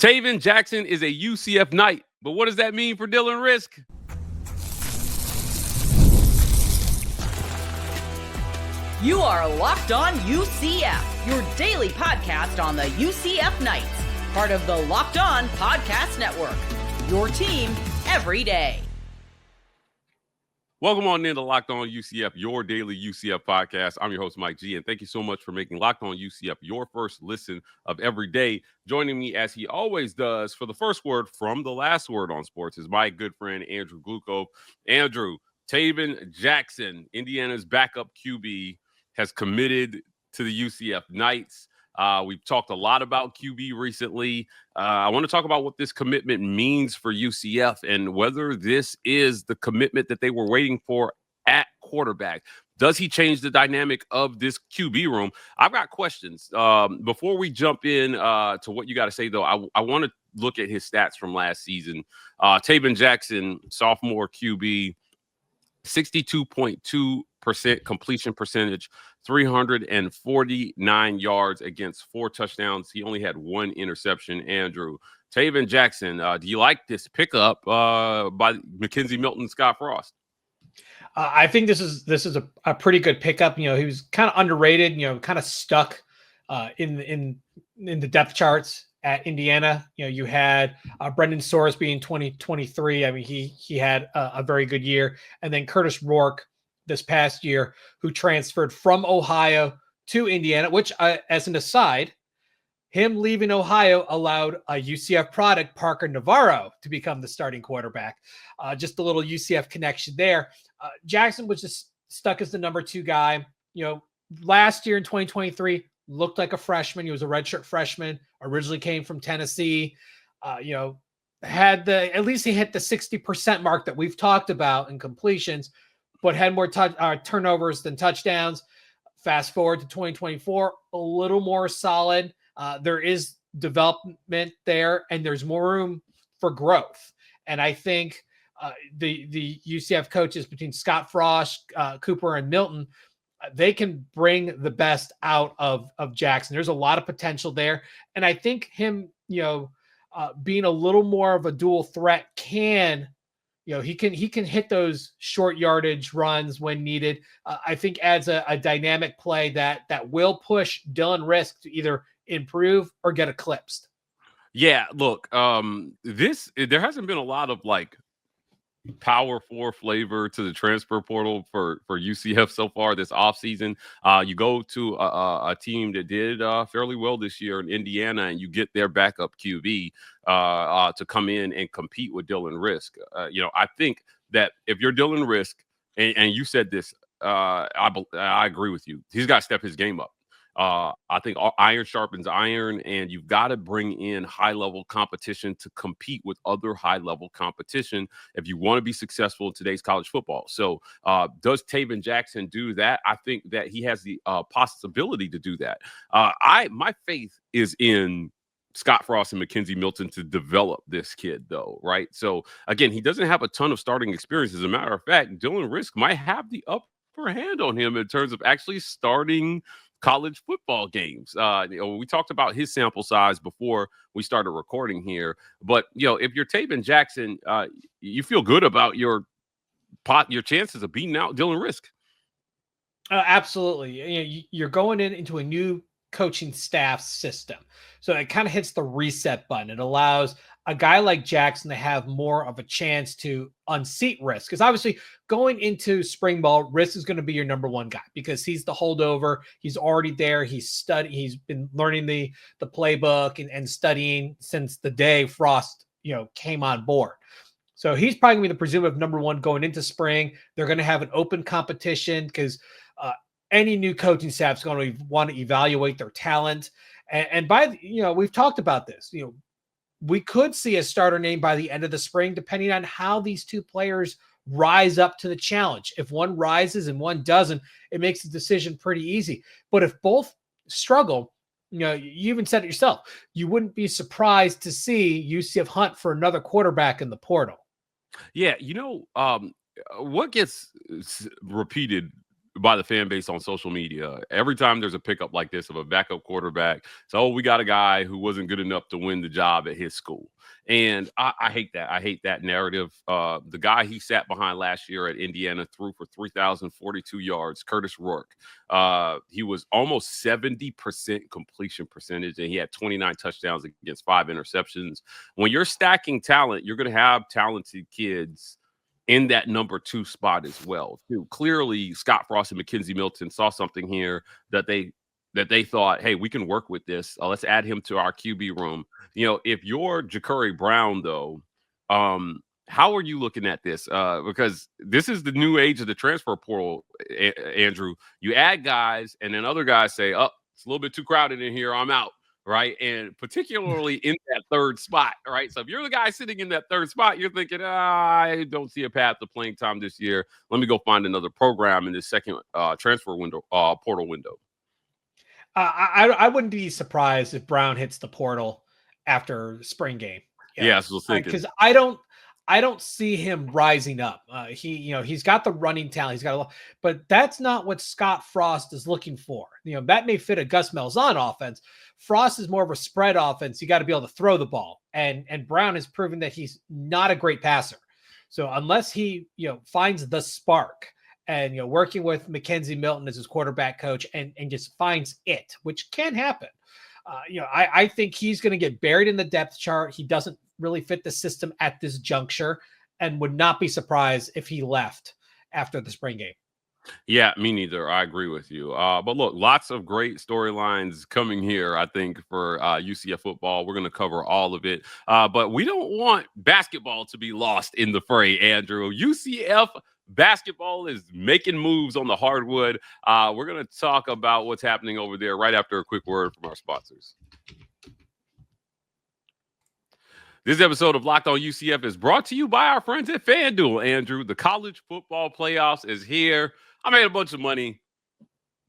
Taven Jackson is a UCF Knight, but what does that mean for Dylan Risk? You are Locked On UCF, your daily podcast on the UCF Knights, part of the Locked On Podcast Network, your team every day. Welcome on into Locked On UCF, your daily UCF podcast. I'm your host, Mike G, and thank you so much for making Locked On UCF your first listen of every day. Joining me, as he always does, for the first word from the last word on sports is my good friend, Andrew Gluchov. Andrew, Taven Jackson, Indiana's backup QB, has committed to the UCF Knights. We've talked a lot about QB recently. I want to talk about what this commitment means for UCF and whether this is the commitment that they were waiting for at quarterback. Does he change the dynamic of this QB room? I've got questions. Before we jump in to what you got to say, though, I want to look at his stats from last season. Taven Jackson, sophomore QB, 62.2% completion percentage, 349 yards against 4 touchdowns. He only had 1 interception. Andrew, Taven Jackson, do you like this pickup by McKenzie, Milton, Scott Frost? I think this is a pretty good pickup. You know, he was kind of underrated. You know, kind of stuck in the depth charts at Indiana. You know, you had Brendan Sorsby in 2023. I mean, he had a very good year, and then Curtis Rourke this past year, who transferred from Ohio to Indiana, which, as an aside, him leaving Ohio allowed a UCF product, Parker Navarro, to become the starting quarterback. Just a little UCF connection there. Jackson was just stuck as the number 2 guy. You know, last year in 2023, looked like a freshman. He was a redshirt freshman, originally came from Tennessee. You know, at least he hit the 60% mark that we've talked about in completions, but had more turnovers than touchdowns. Fast forward to 2024, a little more solid. There is development there, and there's more room for growth. And I think the UCF coaches between Scott Frost, Cooper, and Milton, they can bring the best out of Jackson. There's a lot of potential there. And I think him, you know, being a little more of a dual threat can, you know, he can hit those short yardage runs when needed. I think adds a dynamic play that will push Dylan Risk to either improve or get eclipsed. Yeah, look, there hasn't been a lot of like Power 4 flavor to the transfer portal for UCF so far this offseason. You go to a team that did fairly well this year in Indiana, and you get their backup QB to come in and compete with Dylan Risk. You know, I think that if you're Dylan Risk, and you said this, I agree with you. He's got to step his game up. I think iron sharpens iron, and you've got to bring in high-level competition to compete with other high-level competition if you want to be successful in today's college football. So does Taven Jackson do that? I think that he has the possibility to do that. My faith is in Scott Frost and McKenzie Milton to develop this kid, though, right? So, again, he doesn't have a ton of starting experience. As a matter of fact, Dylan Risk might have the upper hand on him in terms of actually starting college football games. You know, we talked about his sample size before we started recording here, but you know, if you're Taven Jackson, you feel good about your chances of beating out Dylan Risk. Absolutely. You know, you're going into a new coaching staff system, so it kind of hits the reset button. It allows a guy like Jackson to have more of a chance to unseat Risk, because obviously going into spring ball, Risk is going to be your number 1 guy because he's the holdover. He's already there. He's been learning the playbook and studying since the day Frost, you know, came on board. So he's probably going to be the presumed number 1 going into spring. They're going to have an open competition because any new coaching staff is going to want to evaluate their talent. And you know, we've talked about this, you know, we could see a starter name by the end of the spring, depending on how these 2 players rise up to the challenge. If one rises and one doesn't, it makes the decision pretty easy. But if both struggle, you know, you even said it yourself, you wouldn't be surprised to see UCF hunt for another quarterback in the portal. Yeah, you know, what gets repeated by the fan base on social media. Every time there's a pickup like this of a backup quarterback, so we got a guy who wasn't good enough to win the job at his school. And I hate that. I hate that narrative. The guy he sat behind last year at Indiana threw for 3,042 yards, Curtis Rourke. He was almost 70% completion percentage, and he had 29 touchdowns against 5 interceptions. When you're stacking talent, you're going to have talented kids in that number 2 spot as well, too. Clearly, Scott Frost and McKenzie Milton saw something here that they thought, hey, we can work with this. Let's add him to our QB room. If you're Ja'Curry Brown, though, how are you looking at this? Because this is the new age of the transfer portal, Andrew. You add guys, and then other guys say, oh, it's a little bit too crowded in here, I'm out, right? And particularly in that 3rd spot, right? So if you're the guy sitting in that 3rd spot, you're thinking, I don't see a path to playing time this year. Let me go find another program in this second transfer window, portal window. I wouldn't be surprised if Brown hits the portal after spring game. Yeah, I was thinking, because I don't see him rising up. He's got the running talent. He's got a lot, but that's not what Scott Frost is looking for. That may fit a Gus Malzahn offense. Frost is more of a spread offense. You got to be able to throw the ball, and Brown has proven that he's not a great passer. So unless he finds the spark and working with McKenzie Milton as his quarterback coach and just finds it, which can happen. I think he's going to get buried in the depth chart. He doesn't really fit the system at this juncture, and would not be surprised if he left after the spring game. Yeah, me neither. I agree with you. But look, lots of great storylines coming here, I think, for UCF football. We're going to cover all of it. But we don't want basketball to be lost in the fray, Andrew. UCF basketball is making moves on the hardwood. We're going to talk about what's happening over there right after a quick word from our sponsors. This episode of Locked on UCF is brought to you by our friends at FanDuel. Andrew, the college football playoffs is here. I made a bunch of money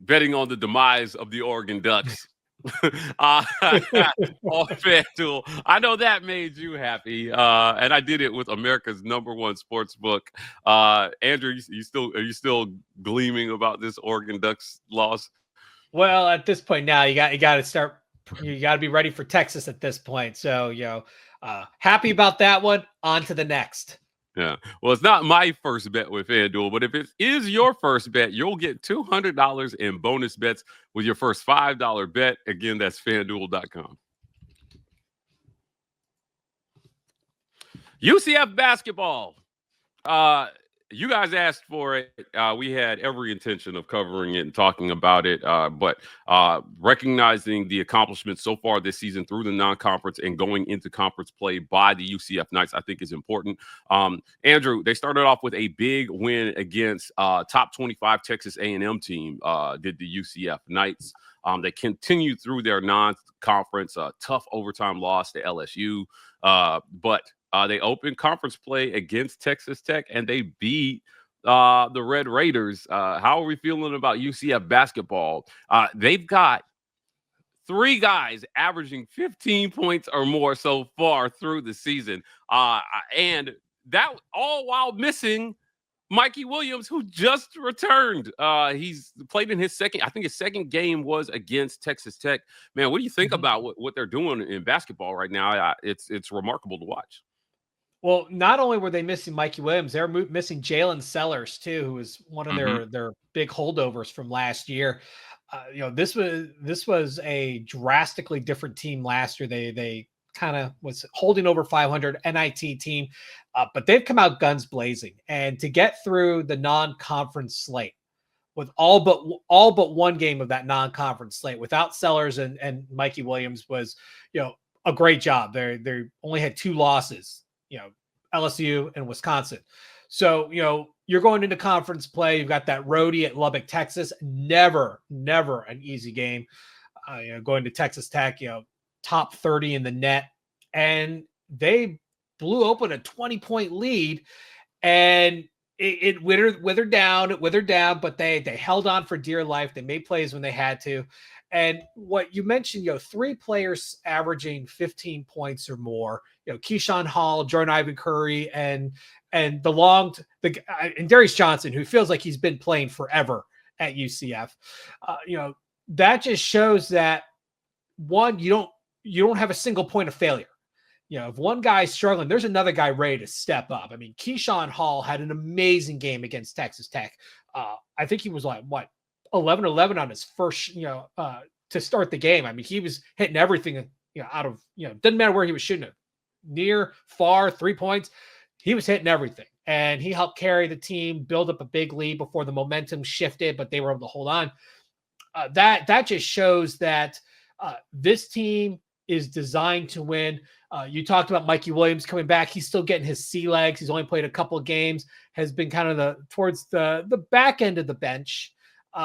betting on the demise of the Oregon Ducks on FanDuel. I know that made you happy, and I did it with America's #1 sports book. Andrew, are you still gleaming about this Oregon Ducks loss? Well, at this point now, you got to start. You got to be ready for Texas at this point. So happy about that one. On to the next. Yeah. Well, it's not my first bet with FanDuel, but if it is your first bet, you'll get $200 in bonus bets with your first $5 bet. Again, that's FanDuel.com. UCF basketball. You guys asked for it. We had every intention of covering it and talking about it, but recognizing the accomplishments so far this season through the non-conference and going into conference play by the UCF Knights, I think is important. Andrew, they started off with a big win against top 25 Texas A&M team, did the UCF Knights. They continued through their non-conference, tough overtime loss to LSU, but they opened conference play against Texas Tech, and they beat the Red Raiders. How are we feeling about UCF basketball? They've got 3 guys averaging 15 points or more so far through the season, and that all while missing Mikey Williams, who just returned. He's played in his second game was against Texas Tech. Man, what do you think about what they're doing in basketball right now? It's remarkable to watch. Well, not only were they missing Mikey Williams, they're missing Jalen Sellers too, who was one of their big holdovers from last year. This was a drastically different team last year. They kind of was holding over 500 NIT team, but they've come out guns blazing. And to get through the non-conference slate with all but one game of that non-conference slate without Sellers and Mikey Williams was, a great job. They only had 2 losses. LSU and Wisconsin. So, you're going into conference play. You've got that roadie at Lubbock, Texas. Never an easy game. Going to Texas Tech, top 30 in the net. And they blew open a 20-point lead, and it withered down, but they held on for dear life. They made plays when they had to. And what you mentioned, 3 players averaging 15 points or more, Keyshawn Hall, Jordan Ivan Curry, and Darius Johnson, who feels like he's been playing forever at UCF. That just shows that one, you don't have a single point of failure. If one guy's struggling, there's another guy ready to step up. I mean, Keyshawn Hall had an amazing game against Texas Tech. I think he was 11-11 on his first, to start the game. I mean, he was hitting everything, out of, doesn't matter where he was shooting it, near, far, 3 points. He was hitting everything, and he helped carry the team, build up a big lead before the momentum shifted, but they were able to hold on. That just shows that this team is designed to win. You talked about Mikey Williams coming back. He's still getting his sea legs. He's only played a couple of games, has been kind of towards the back end of the bench,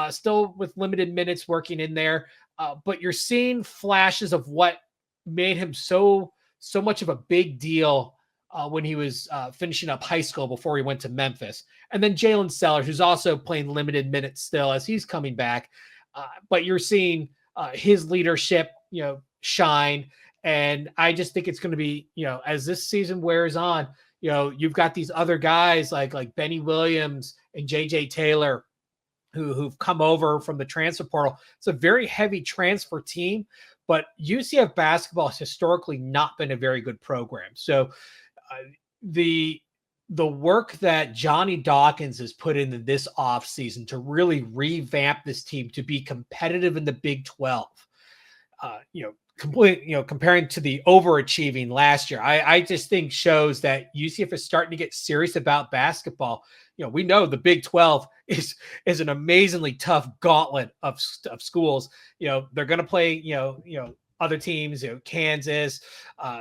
still with limited minutes working in there. But you're seeing flashes of what made him so much of a big deal when he was finishing up high school before he went to Memphis. And then Jalen Sellers, who's also playing limited minutes still as he's coming back. But you're seeing his leadership, shine. And I just think it's going to be, as this season wears on, you've got these other guys like Benny Williams and JJ Taylor who've come over from the transfer portal. It's a very heavy transfer team, but UCF basketball has historically not been a very good program. So the work that Johnny Dawkins has put into this offseason to really revamp this team to be competitive in the Big 12, comparing to the overachieving last year, I just think shows that UCF is starting to get serious about basketball. We know the Big 12 is an amazingly tough gauntlet of schools. They're going to play, other teams, Kansas.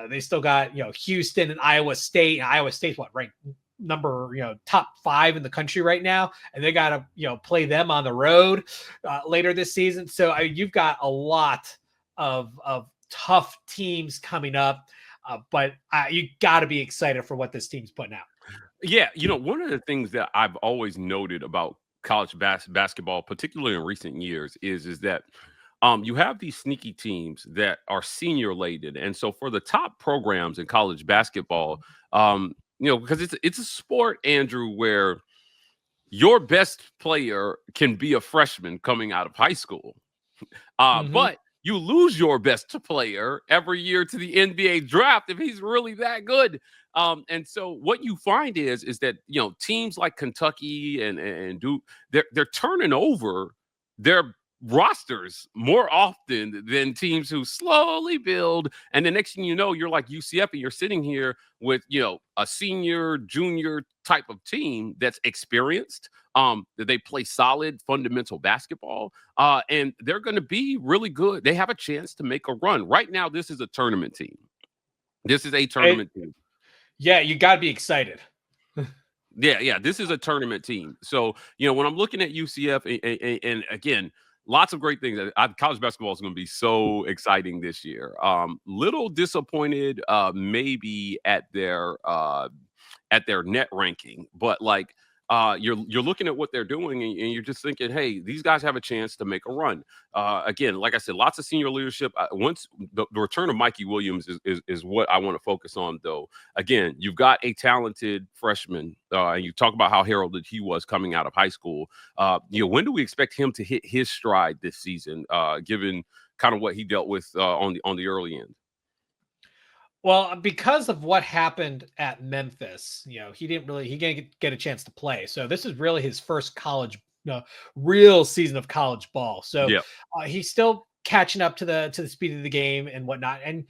They still got, Houston and Iowa State. And Iowa State's ranked number, top 5 in the country right now. And they got to, play them on the road later this season. So you've got a lot of tough teams coming up, but you got to be excited for what this team's putting out. Yeah, one of the things that I've always noted about college basketball, particularly in recent years, is that you have these sneaky teams that are senior laden, and so for the top programs in college basketball, because it's a sport, Andrew, where your best player can be a freshman coming out of high school, but you lose your best player every year to the NBA draft if he's really that good. And so what you find is that, teams like Kentucky and Duke, they're turning over their rosters more often than teams who slowly build. And the next thing you know, you're like UCF and you're sitting here with, a senior, junior type of team that's experienced, that they play solid fundamental basketball, and they're going to be really good. They have a chance to make a run. Right now, this is a tournament team. This is a tournament team. Yeah, you got to be excited. Yeah, this is a tournament team. So, when I'm looking at UCF, and again, lots of great things. College basketball is going to be so exciting this year. Little disappointed, maybe at their net ranking, but you're looking at what they're doing, and you're just thinking, hey, these guys have a chance to make a run. Again, like I said, lots of senior leadership. Once the return of Mikey Williams is what I want to focus on, though. Again, you've got a talented freshman, and you talk about how heralded he was coming out of high school. When do we expect him to hit his stride this season, given kind of what he dealt with on the early end? Well, because of what happened at Memphis, he didn't get a chance to play. So this is really his first college, real season of college ball. So he's still catching up to the speed of the game and whatnot. And,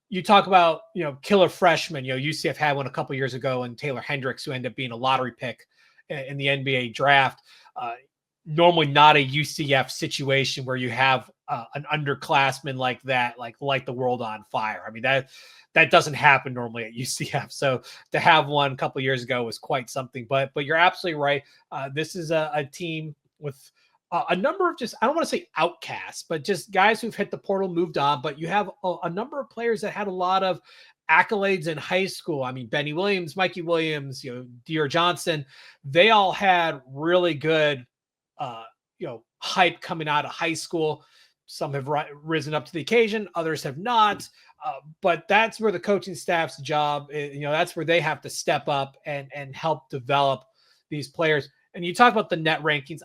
you talk about, killer freshmen, UCF had one a couple years ago, and Taylor Hendricks, who ended up being a lottery pick in the NBA draft. Normally not a UCF situation where you have an underclassman like that, like the world on fire. I mean, that doesn't happen normally at UCF. So to have one a couple of years ago was quite something. But you're absolutely right. This is a team with a number of I don't want to say outcasts, but just guys who've hit the portal, moved on. But you have a number of players that had a lot of accolades in high school. I mean, Benny Williams, Mikey Williams, Dear Johnson, they all had really good hype coming out of high school. Some have risen up to the occasion, others have not. But that's where the coaching staff's job, that's where they have to step up and help develop these players. And you talk about the net rankings.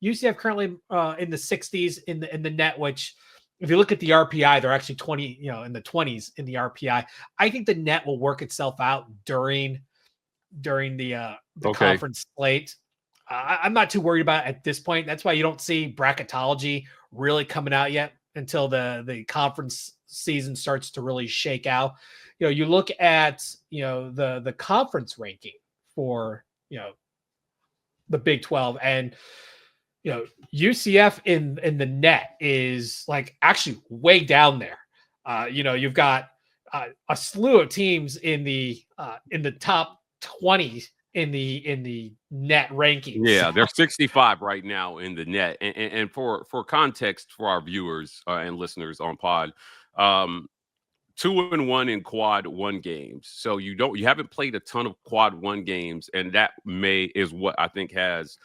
UCF currently in the 60s in the net, which if you look at the RPI, they're actually 20, in the 20s in the RPI. I think the net will work itself out during the conference slate. I'm not too worried about it at this point. That's why you don't see bracketology really coming out yet until the conference season starts to really shake out. You look at the conference ranking for the Big 12, and UCF in the net is like actually way down there. You've got a slew of teams in the top 20 in the net rankings. Yeah, they're 65 right now in the net. And for context for our viewers and listeners on pod, 2-1 in quad 1 games. So you haven't played a ton of quad 1 games, and that is what I think has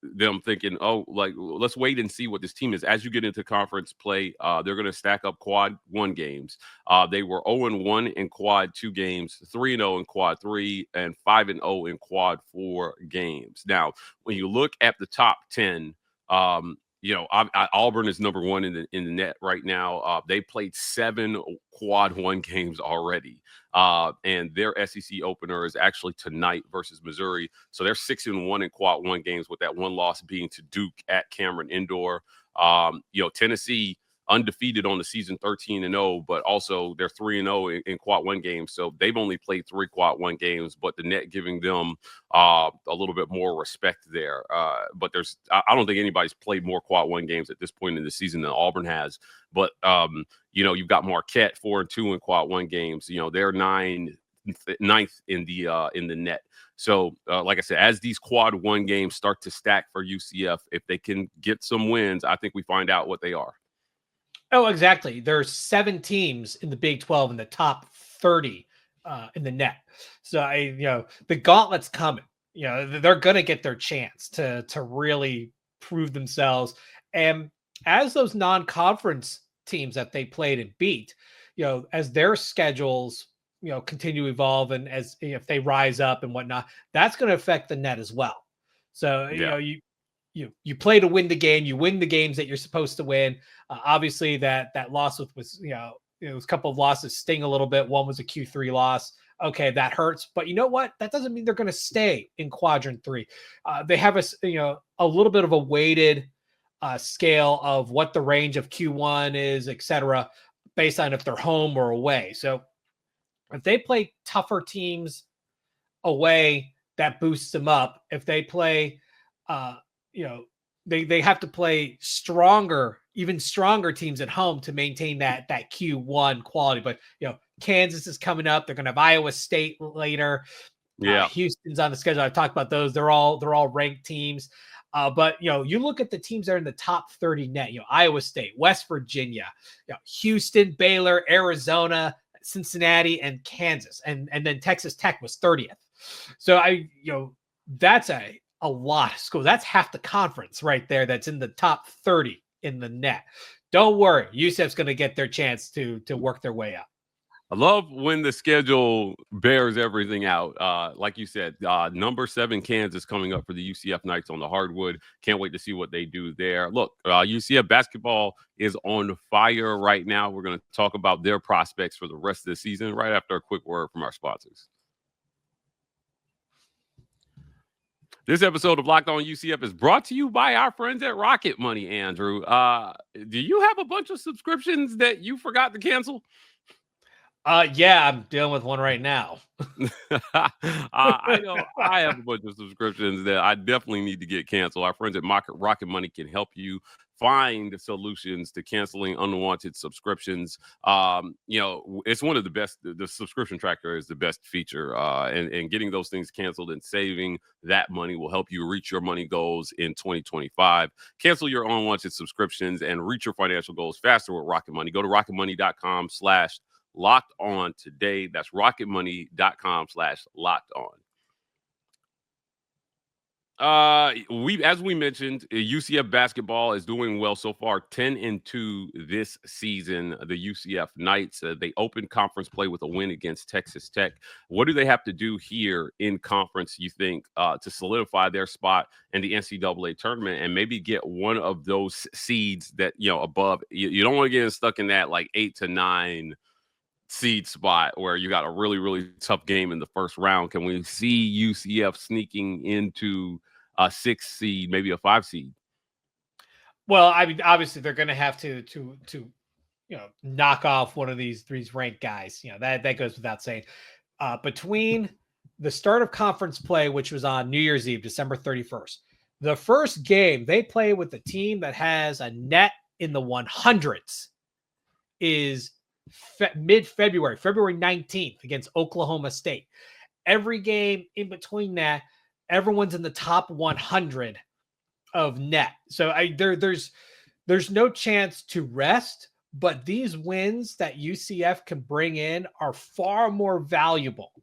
them thinking, let's wait and see what this team is. As you get into conference play, they're going to stack up quad 1 games. They were 0-1 in quad 2 games, 3-0 in quad 3, and 5-0 in quad 4 games. Now, when you look at the top 10, Auburn is number 1 in the net right now. They played 7 quad 1 games already. And their SEC opener is actually tonight versus Missouri. So they're 6-1 in quad 1 games, with that one loss being to Duke at Cameron Indoor. Tennessee undefeated on the season, 13-0, but also they're 3-0 in quad 1 games. So they've only played 3 quad 1 games, but the net giving them a little bit more respect there. But I don't think anybody's played more quad 1 games at this point in the season than Auburn has. But you've got Marquette 4-2 in quad 1 games. They're 9th in the net. So like I said, as these quad 1 games start to stack for UCF, if they can get some wins, I think we find out what they are. Oh, exactly. There's 7 teams in the Big 12 in the top 30 in the net. So the gauntlet's coming. They're going to get their chance to really prove themselves. And as those non-conference teams that they played and beat, as their schedules continue to evolve, and as if they rise up and whatnot, that's going to affect the net as well. So you play to win the game. You win the games that you're supposed to win. Obviously, that loss was a couple of losses sting a little bit. One was a Q3 loss. Okay, that hurts. But you know what? That doesn't mean they're going to stay in quadrant 3. They have a little bit of a weighted scale of what the range of Q1 is, etc., based on if they're home or away. So if they play tougher teams away, that boosts them up. If they play they have to play even stronger teams at home to maintain that Q1 quality. But Kansas is coming up. They're going to have Iowa State later. Yeah, Houston's on the schedule. I've talked about those. They're all ranked teams. But you look at the teams that are in the top 30 net. Iowa State, West Virginia, Houston, Baylor, Arizona, Cincinnati, and Kansas, and then Texas Tech was 30th. So that's a lot of schools. That's half the conference right there. That's in the top 30 in the net. Don't worry, UCF's going to get their chance to work their way up. I love when the schedule bears everything out. Like you said, number 7 Kansas coming up for the UCF Knights on the hardwood. Can't wait to see what they do there. Look, UCF basketball is on fire right now. We're going to talk about their prospects for the rest of the season right after a quick word from our sponsors. This episode of Locked On UCF is brought to you by our friends at Rocket Money, Andrew. Do you have a bunch of subscriptions that you forgot to cancel? Yeah, I'm dealing with one right now. I know I have a bunch of subscriptions that I definitely need to get canceled. Our friends at Rocket Money can help you find solutions to canceling unwanted subscriptions. It's one of the best. The subscription tracker is the best feature, and getting those things canceled and saving that money will help you reach your money goals in 2025. Cancel your unwanted subscriptions and reach your financial goals faster with Rocket Money. Go to rocketmoney.com/locked on today. That's rocketmoney.com/locked on. As we mentioned, UCF basketball is doing well so far, 10-2 this season. The UCF Knights, they opened conference play with a win against Texas Tech. What do they have to do here in conference, you think, to solidify their spot in the NCAA tournament and maybe get one of those seeds that, above? You don't want to get stuck in that like 8 to 9 seed spot where you got a really, really tough game in the first round. Can we see UCF sneaking into a 6 seed, maybe a 5 seed? Well, I mean, obviously they're going to have to knock off one of these ranked guys. That goes without saying. Between the start of conference play, which was on New Year's Eve, December 31st, the first game they play with the team that has a net in the 100s is mid-February, February 19th against Oklahoma State. Every game in between that, everyone's in the top 100 of net. So there's no chance to rest, but these wins that UCF can bring in are far more valuable,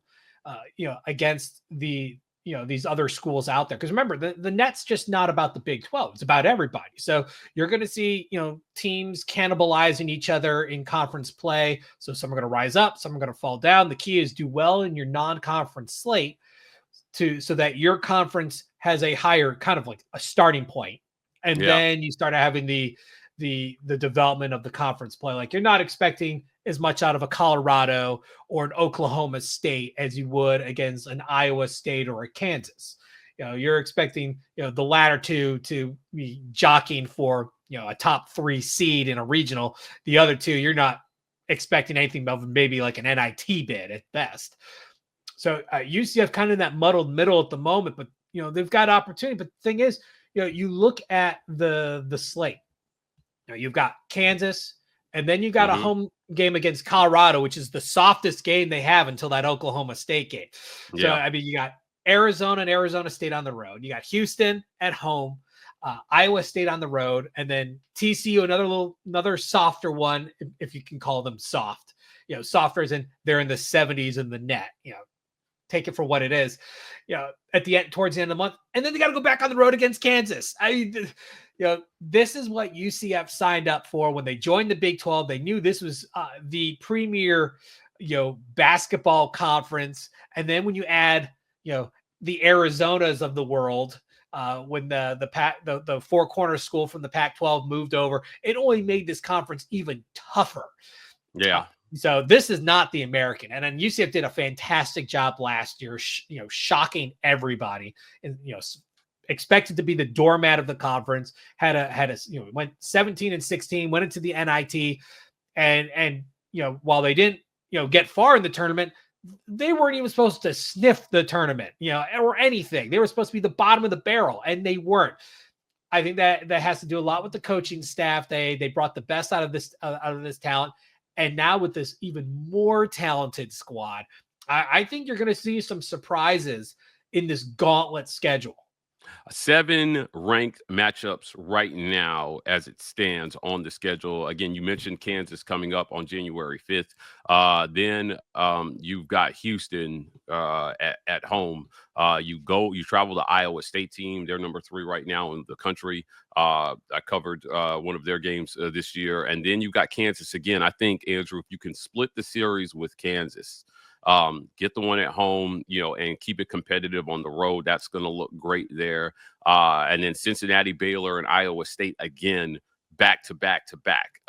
against these other schools out there. Because remember, the net's just not about the Big 12. It's about everybody. So you're going to see, teams cannibalizing each other in conference play. So some are going to rise up, some are going to fall down. The key is do well in your non-conference slate so that your conference has a higher kind of like a starting point. And then you start having the development of the conference play. Like you're not expecting as much out of a Colorado or an Oklahoma State as you would against an Iowa State or a Kansas. You're expecting, the latter two to be jockeying for, a top 3 seed in a regional. The other two, you're not expecting anything but maybe like an NIT bid at best. So UCF kind of in that muddled middle at the moment, but, they've got opportunity. But the thing is, you look at the slate. You've got Kansas, and then you got a home game against Colorado, which is the softest game they have until that Oklahoma State game. So, I mean, you got Arizona and Arizona State on the road. You got Houston at home, Iowa State on the road, and then TCU, another softer one, if you can call them soft. Softer as in they're in the 70s in the net. Take it for what it is. At the end, towards the end of the month, and then they got to go back on the road against Kansas. This is what UCF signed up for when they joined the Big 12. They knew this was the premier, basketball conference. And then when you add, the Arizonas of the world, when the Four Corners school from the Pac-12 moved over, it only made this conference even tougher. Yeah. So this is not the American. And then UCF did a fantastic job last year, shocking everybody, and expected to be the doormat of the conference. Went 17-16, went into the NIT, and while they didn't get far in the tournament, they weren't even supposed to sniff the tournament, or anything. They were supposed to be the bottom of the barrel, and they weren't. I think that has to do a lot with the coaching staff. They brought the best out of this talent. And now with this even more talented squad, I think you're going to see some surprises in this gauntlet schedule. 7 ranked matchups right now as it stands on the schedule. Again, you mentioned Kansas coming up on January 5th. Then you've got Houston at home. You travel to Iowa State team. They're number 3 right now in the country. I covered one of their games this year. And then you've got Kansas again. I think, Andrew, if you can split the series with Kansas, get the one at home, and keep it competitive on the road, that's going to look great there. And then Cincinnati, Baylor, and Iowa State again, back to back to back.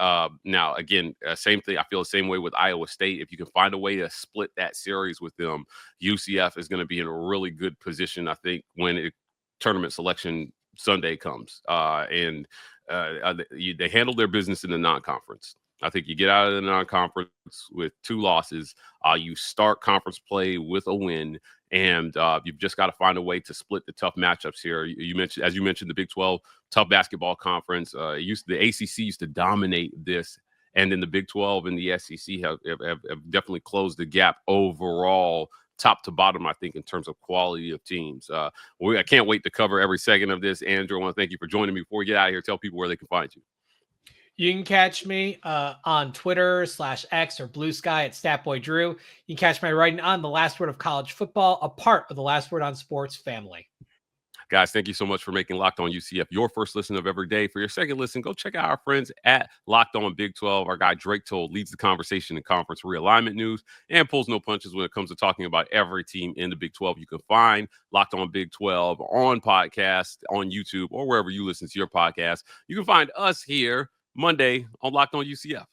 Now, again, same thing. I feel the same way with Iowa State. If you can find a way to split that series with them, UCF is going to be in a really good position, I think, when tournament selection Sunday comes. And they handled their business in the non-conference. I think you get out of the non-conference with 2 losses. You start conference play with a win, and you've just got to find a way to split the tough matchups here. As you mentioned, the Big 12 tough basketball conference. The ACC used to dominate this, and then the Big 12 and the SEC have definitely closed the gap overall, top to bottom, I think, in terms of quality of teams. I can't wait to cover every second of this. Andrew, I want to thank you for joining me. Before we get out of here, tell people where they can find you. You can catch me on Twitter /X or Blue Sky at StatBoyDrew. You can catch my writing on The Last Word of College Football, a part of The Last Word on Sports family. Guys, thank you so much for making Locked On UCF your first listen of every day. For your second listen, go check out our friends at Locked On Big 12. Our guy Drake Toll leads the conversation in conference realignment news and pulls no punches when it comes to talking about every team in the Big 12. You can find Locked On Big 12 on podcast, on YouTube, or wherever you listen to your podcast. You can find us here Monday on Locked On UCF.